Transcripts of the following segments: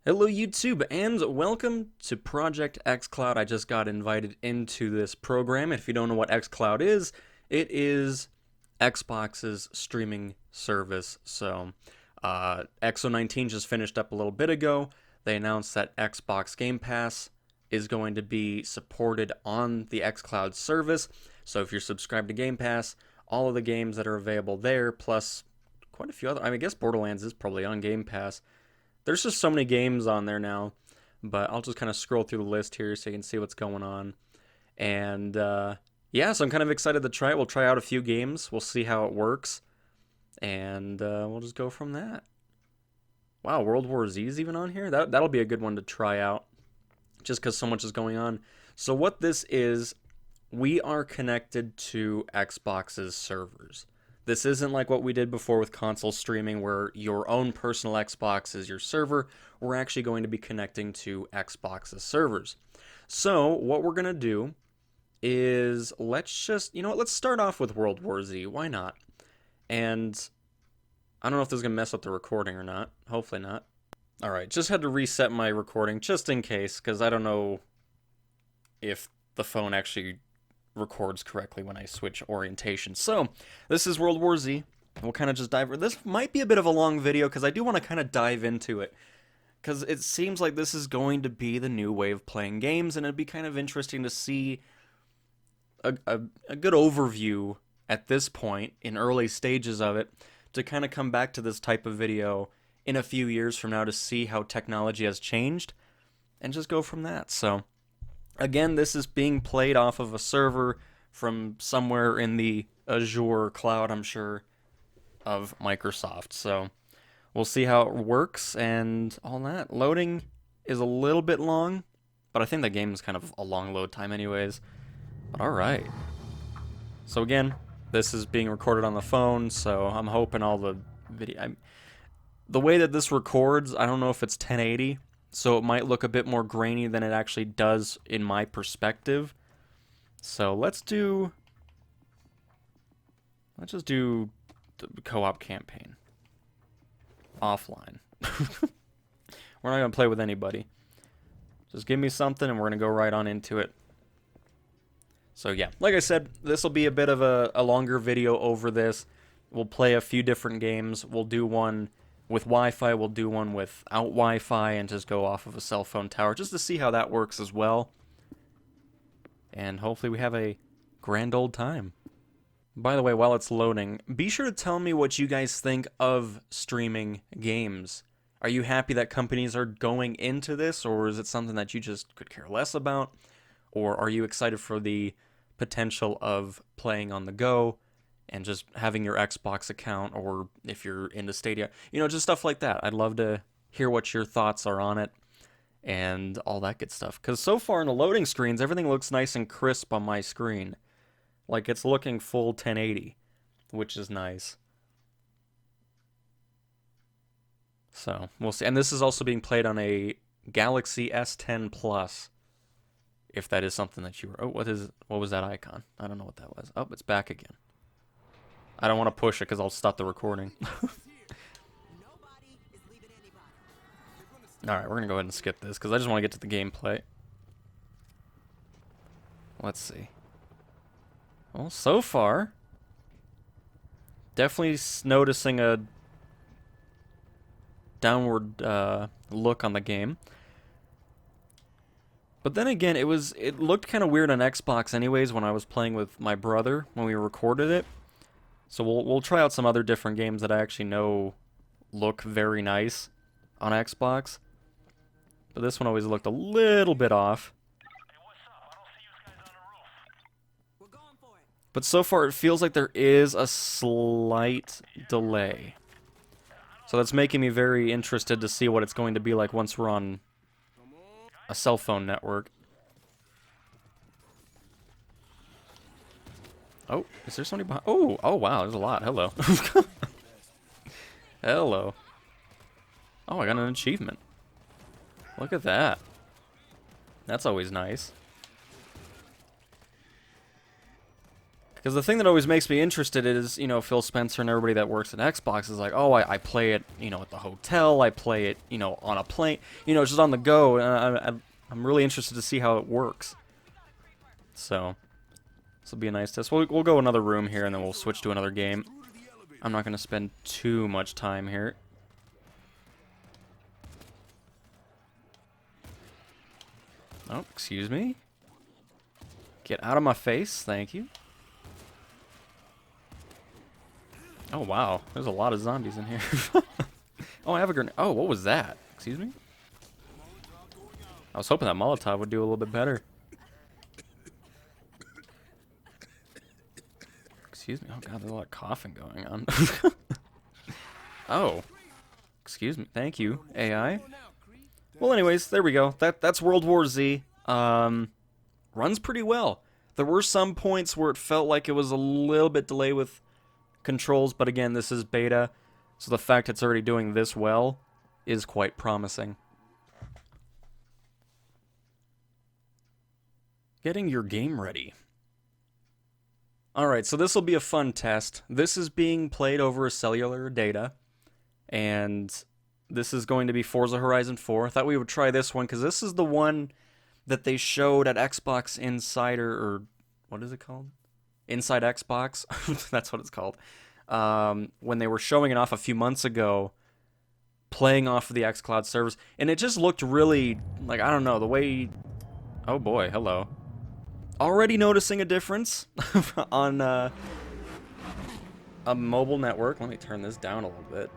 Hello YouTube and welcome to Project xCloud. I just got invited into this program. If you don't know what xCloud is, it is Xbox's streaming service. So XO19 just finished up a little bit ago. They announced that Xbox Game Pass is going to be supported on the xCloud service. So if you're subscribed to Game Pass, all of the games that are available there, plus quite a few other, I guess Borderlands is probably on Game Pass. There's just so many games on there now, but I'll just kind of scroll through the list here so you can see what's going on. And yeah, so I'm kind of excited to try it. We'll try out a few games. We'll see how it works, and we'll just go from that. Wow, World War Z is even on here? That'll be a good one to try out, just because so much is going on. So what this is, we are connected to Xbox's servers. This isn't like what we did before with console streaming where your own personal Xbox is your server. We're actually going to be connecting to Xbox's servers. So what we're going to do is let's just, let's start off with World War Z. Why not? And I don't know if this is going to mess up the recording or not. Hopefully not. All right, just had to reset my recording just in case because I don't know if the phone actually records correctly when I switch orientation. So, this is World War Z. We'll kind of just dive. This might be a bit of a long video because I do want to kind of dive into it. Because it seems like this is going to be the new way of playing games, and it'd be kind of interesting to see a good overview at this point, in early stages of it, to kind of come back to this type of video in a few years from now to see how technology has changed, and just go from that. So, again, this is being played off of a server from somewhere in the Azure cloud, I'm sure, of Microsoft. So we'll see how it works and all that. Loading is a little bit long, but I think the game is kind of a long load time anyways. But alright. So again, this is being recorded on the phone, so I'm hoping all the video... the way that this records, I don't know if it's 1080, so it might look a bit more grainy than it actually does in my perspective. So let's just do the co-op campaign. Offline. We're not going to play with anybody. Just give me something and we're going to go right on into it. So yeah, like I said, this will be a bit of a longer video over this. We'll play a few different games. We'll do one with Wi-Fi, we'll do one without Wi-Fi and just go off of a cell phone tower just to see how that works as well. And hopefully we have a grand old time. By the way, while it's loading, be sure to tell me what you guys think of streaming games. Are you happy that companies are going into this, or is it something that you just could care less about? Or are you excited for the potential of playing on the go and just having your Xbox account, or if you're into Stadia, just stuff like that. I'd love to hear what your thoughts are on it and all that good stuff. Because so far in the loading screens, everything looks nice and crisp on my screen. Like it's looking full 1080, which is nice. So, we'll see. And this is also being played on a Galaxy S10 Plus. If that is something that you were... Oh, what was that icon? I don't know what that was. Oh, it's back again. I don't want to push it because I'll stop the recording. Alright, we're going to go ahead and skip this because I just want to get to the gameplay. Let's see. Well, so far, definitely noticing a downward look on the game. But then again, it looked kind of weird on Xbox anyways when I was playing with my brother when we recorded it. So we'll try out some other different games that I actually know look very nice on Xbox. But this one always looked a little bit off. But so far it feels like there is a slight delay. So that's making me very interested to see what it's going to be like once we're on a cell phone network. Oh, is there somebody behind? Oh wow, there's a lot. Hello. Hello. Oh, I got an achievement. Look at that. That's always nice. Because the thing that always makes me interested is, you know, Phil Spencer and everybody that works at Xbox is like, oh, I play it, you know, at the hotel, I play it, you know, on a plane, you know, just on the go. I'm really interested to see how it works. So, this will be a nice test. We'll go another room here, and then we'll switch to another game. I'm not going to spend too much time here. Oh, excuse me. Get out of my face, thank you. Oh, wow. There's a lot of zombies in here. Oh, I have a grenade. Oh, what was that? Excuse me? I was hoping that Molotov would do a little bit better. Excuse me. Oh, God, there's a lot of coughing going on. Oh. Excuse me. Thank you, AI. Well, anyways, there we go. That's World War Z. Runs pretty well. There were some points where it felt like it was a little bit delayed with controls, but again, this is beta, so the fact it's already doing this well is quite promising. Getting your game ready. Alright, so this will be a fun test. This is being played over a cellular data, and this is going to be Forza Horizon 4. I thought we would try this one, because this is the one that they showed at Xbox Insider, or what is it called? Inside Xbox? That's what it's called. When they were showing it off a few months ago, playing off of the xCloud servers, and it just looked really, like, I don't know, the way... Oh boy, hello. Already noticing a difference on a mobile network. Let me turn this down a little bit.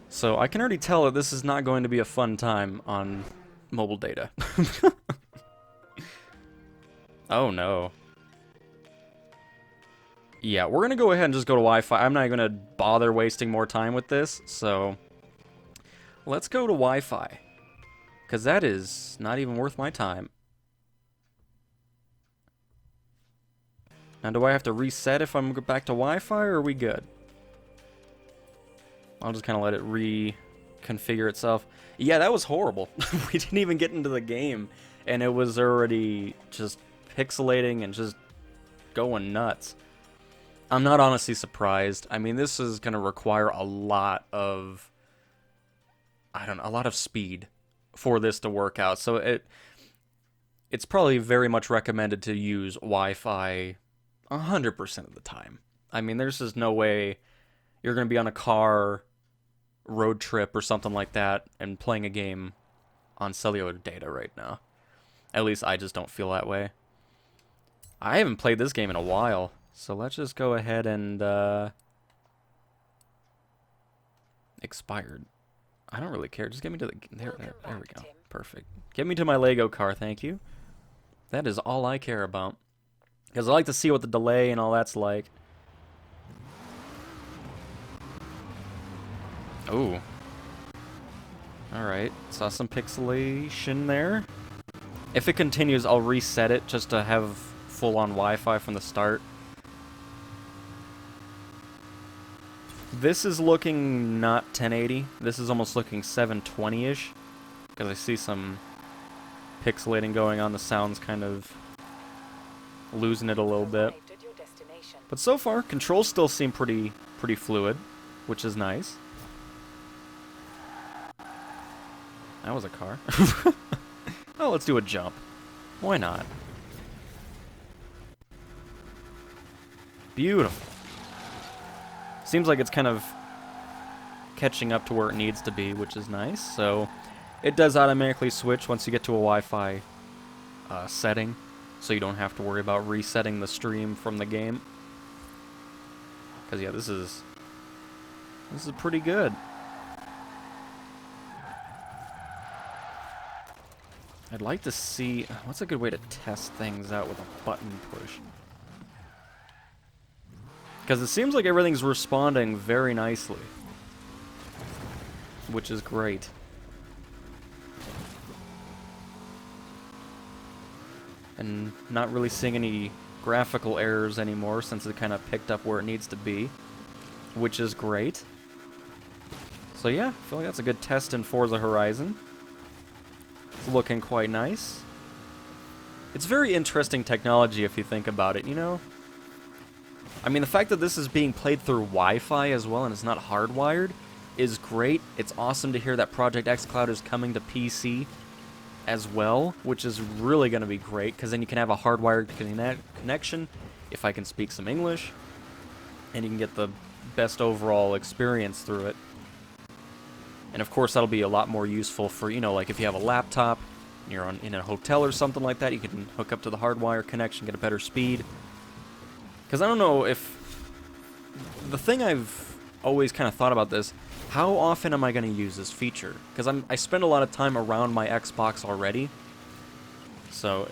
So I can already tell that this is not going to be a fun time on mobile data. Oh no. Yeah, we're gonna go ahead and just go to Wi-Fi. I'm not gonna bother wasting more time with this, so let's go to Wi-Fi. Because that is not even worth my time. Now, do I have to reset if I'm back to Wi-Fi, or are we good? I'll just kind of let it reconfigure itself. Yeah, that was horrible. We didn't even get into the game, and it was already just pixelating and just going nuts. I'm not honestly surprised. I mean, this is going to require a lot of, I don't know, a lot of speed for this to work out. So it's probably very much recommended to use Wi-Fi 100% of the time. I mean, there's just no way you're going to be on a car road trip or something like that and playing a game on cellular data right now. At least I just don't feel that way. I haven't played this game in a while, so let's just go ahead and expired. I don't really care. Just get me to the... There we go. Perfect. Get me to my Lego car, thank you. That is all I care about. Because I like to see what the delay and all that's like. Ooh. Alright. Saw some pixelation there. If it continues, I'll reset it just to have full-on Wi-Fi from the start. This is looking not 1080. This is almost looking 720-ish. Because I see some pixelating going on. The sound's kind of losing it a little bit. But so far, controls still seem pretty fluid, which is nice. That was a car. Oh, let's do a jump. Why not? Beautiful. Seems like it's kind of catching up to where it needs to be, which is nice. So it does automatically switch once you get to a Wi-Fi setting, so you don't have to worry about resetting the stream from the game. Because yeah, this is pretty good. I'd like to see... What's a good way to test things out with a button push? Because it seems like everything's responding very nicely. Which is great. And not really seeing any graphical errors anymore since it kind of picked up where it needs to be. Which is great. So yeah, I feel like that's a good test in Forza Horizon. It's looking quite nice. It's very interesting technology if you think about it, you know? I mean, the fact that this is being played through Wi-Fi as well and it's not hardwired is great. It's awesome to hear that Project xCloud is coming to PC as well, which is really going to be great, because then you can have a hardwired connection, if I can speak some English, and you can get the best overall experience through it. And of course, that'll be a lot more useful for, you know, like if you have a laptop, you're in a hotel or something like that, you can hook up to the hardwire connection, get a better speed. Because I don't know if... The thing I've always kind of thought about this, how often am I going to use this feature? Because I spend a lot of time around my Xbox already. So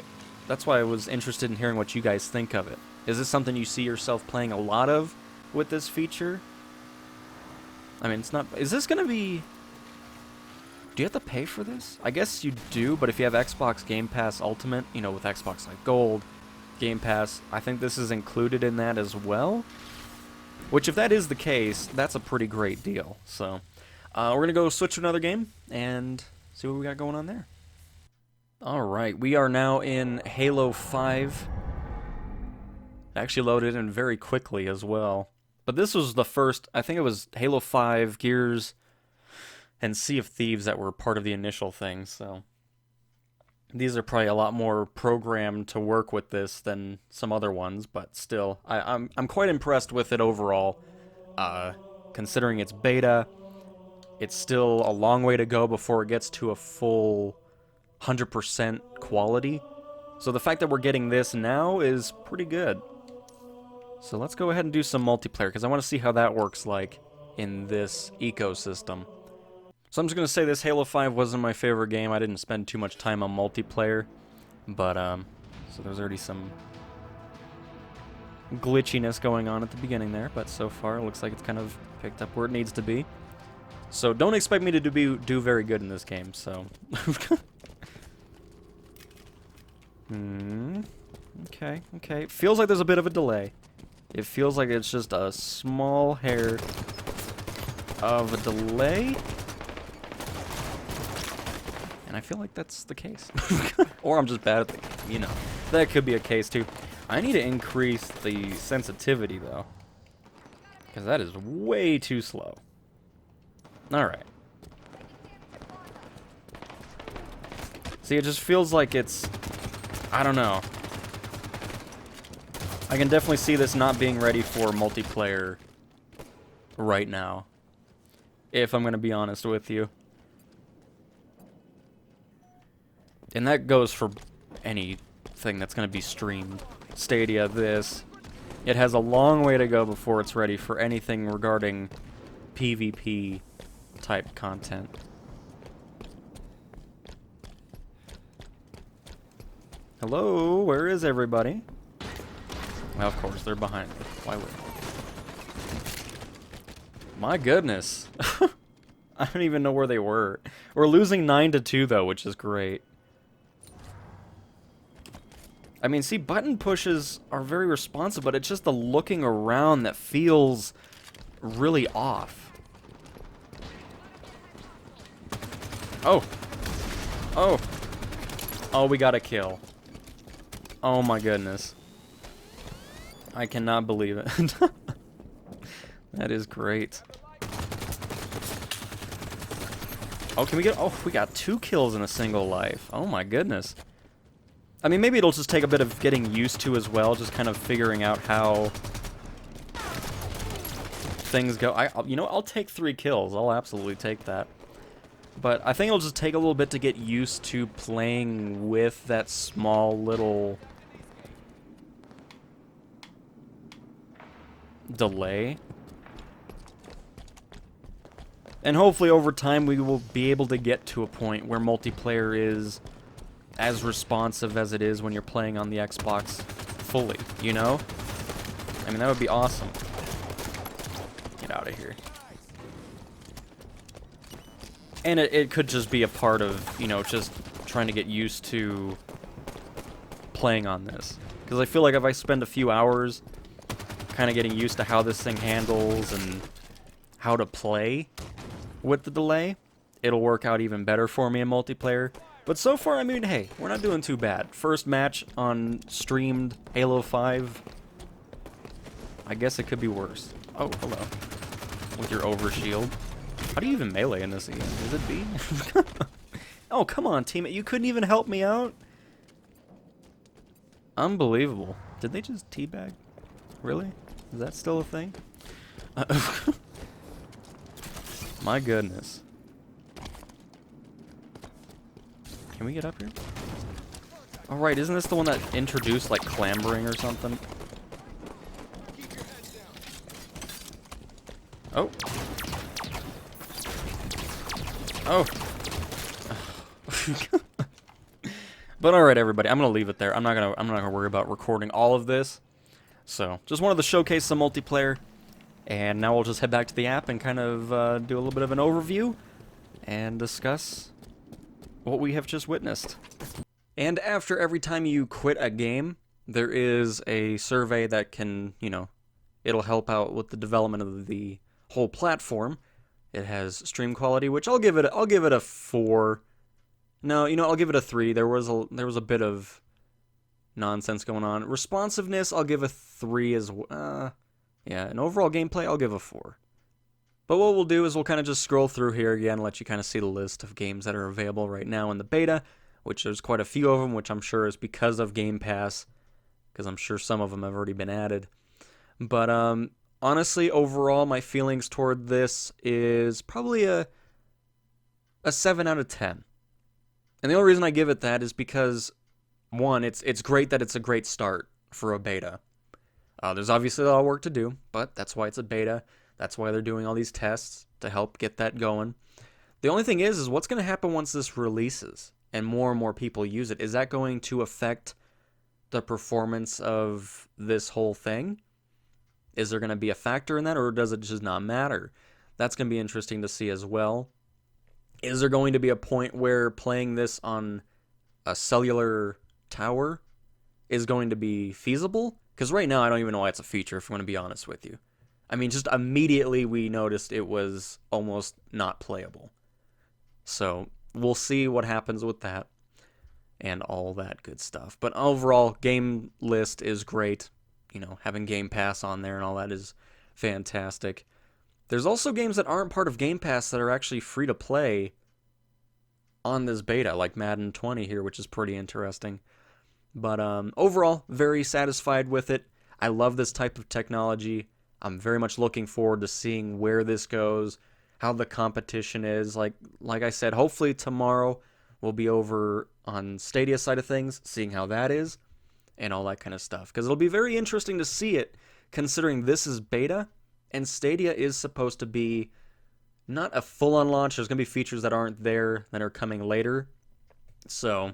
that's why I was interested in hearing what you guys think of it. Is this something you see yourself playing a lot of with this feature? I mean, it's not... Is this going to be... Do you have to pay for this? I guess you do, but if you have Xbox Game Pass Ultimate, you know, with Xbox Live Gold, Game Pass, I think this is included in that as well. Which, if that is the case, that's a pretty great deal. So, we're going to go switch to another game and see what we got going on there. Alright, we are now in Halo 5. Actually loaded in very quickly as well. But this was the first, I think it was Halo 5, Gears, and Sea of Thieves that were part of the initial thing, so... These are probably a lot more programmed to work with this than some other ones, but still, I'm quite impressed with it overall. Considering it's beta, it's still a long way to go before it gets to a full 100% quality. So the fact that we're getting this now is pretty good. So let's go ahead and do some multiplayer, because I want to see how that works like in this ecosystem. So I'm just going to say this Halo 5 wasn't my favorite game. I didn't spend too much time on multiplayer. But, so there's already some glitchiness going on at the beginning there. But so far, it looks like it's kind of picked up where it needs to be. So don't expect me to do very good in this game, so... Okay. Feels like there's a bit of a delay. It feels like it's just a small hair of a delay. And I feel like that's the case. Or I'm just bad at the game, you know. That could be a case, too. I need to increase the sensitivity, though. Because that is way too slow. Alright. See, it just feels like it's... I don't know. I can definitely see this not being ready for multiplayer right now. If I'm going to be honest with you. And that goes for anything that's going to be streamed. Stadia, this. It has a long way to go before it's ready for anything regarding PvP type content. Hello, where is everybody? Well, of course, they're behind me. Why would I? My goodness. I don't even know where they were. We're losing 9-2, though, which is great. I mean, see, button pushes are very responsive, but it's just the looking around that feels really off. Oh. Oh. Oh, we got a kill. Oh my goodness. I cannot believe it. That is great. Oh, can we get... Oh, we got 2 kills in a single life. Oh my goodness. I mean, maybe it'll just take a bit of getting used to as well, just kind of figuring out how things go. You know, I'll take 3 kills. I'll absolutely take that. But I think it'll just take a little bit to get used to playing with that small little delay. And hopefully over time we will be able to get to a point where multiplayer is as responsive as it is when you're playing on the Xbox fully, you know? I mean, that would be awesome. Get out of here. And it could just be a part of, you know, just trying to get used to playing on this. Because I feel like if I spend a few hours kind of getting used to how this thing handles and how to play with the delay, it'll work out even better for me in multiplayer. But so far, I mean, hey, we're not doing too bad. First match on streamed Halo 5. I guess it could be worse. Oh, hello. With your overshield. How do you even melee in this again? Is it B? Oh, come on, teammate. You couldn't even help me out? Unbelievable. Did they just teabag? Really? Is that still a thing? My goodness. Can we get up here? Alright, isn't this the one that introduced, like, clambering or something? Oh. Oh. But alright, everybody, I'm gonna leave it there. I'm not gonna worry about recording all of this. So, just wanted to showcase some multiplayer. And now we'll just head back to the app and kind of do a little bit of an overview and discuss what we have just witnessed. And after every time you quit a game, there is a survey that can, you know, it'll help out with the development of the whole platform. It has stream quality, which I'll give it a 4. No, you know, I'll give it a 3. There was a bit of nonsense going on. Responsiveness, I'll give a 3 as well. Yeah, and overall gameplay, I'll give a 4. But what we'll do is we'll kind of just scroll through here again, let you kind of see the list of games that are available right now in the beta, which there's quite a few of them, which I'm sure is because of Game Pass, because I'm sure some of them have already been added. But honestly, overall, my feelings toward this is probably a 7 out of 10. And the only reason I give it that is because, one, it's great that it's a great start for a beta. There's obviously a lot of work to do, but that's why it's a beta. That's why they're doing all these tests to help get that going. The only thing is what's going to happen once this releases and more people use it? Is that going to affect the performance of this whole thing? Is there going to be a factor in that, or does it just not matter? That's going to be interesting to see as well. Is there going to be a point where playing this on a cellular tower is going to be feasible? Because right now, I don't even know why it's a feature, if I'm going to be honest with you. I mean, just immediately we noticed it was almost not playable. So, we'll see what happens with that and all that good stuff. But overall, game list is great. You know, having Game Pass on there and all that is fantastic. There's also games that aren't part of Game Pass that are actually free to play on this beta, like Madden 20 here, which is pretty interesting. But overall, very satisfied with it. I love this type of technology. I'm very much looking forward to seeing where this goes, how the competition is. Like I said, hopefully tomorrow we'll be over on Stadia side of things, seeing how that is, and all that kind of stuff. Because it'll be very interesting to see it, considering this is beta, and Stadia is supposed to be not a full-on launch. There's going to be features that aren't there that are coming later. So,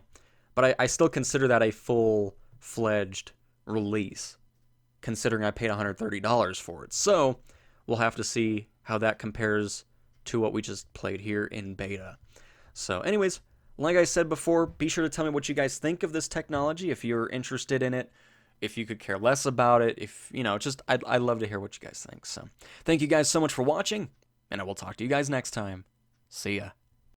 but I still consider that a full-fledged release, considering I paid $130 for it. So, we'll have to see how that compares to what we just played here in beta. So, anyways, like I said before, be sure to tell me what you guys think of this technology, if you're interested in it, if you could care less about it, if, you know, just, I'd love to hear what you guys think. So, thank you guys so much for watching, and I will talk to you guys next time. See ya.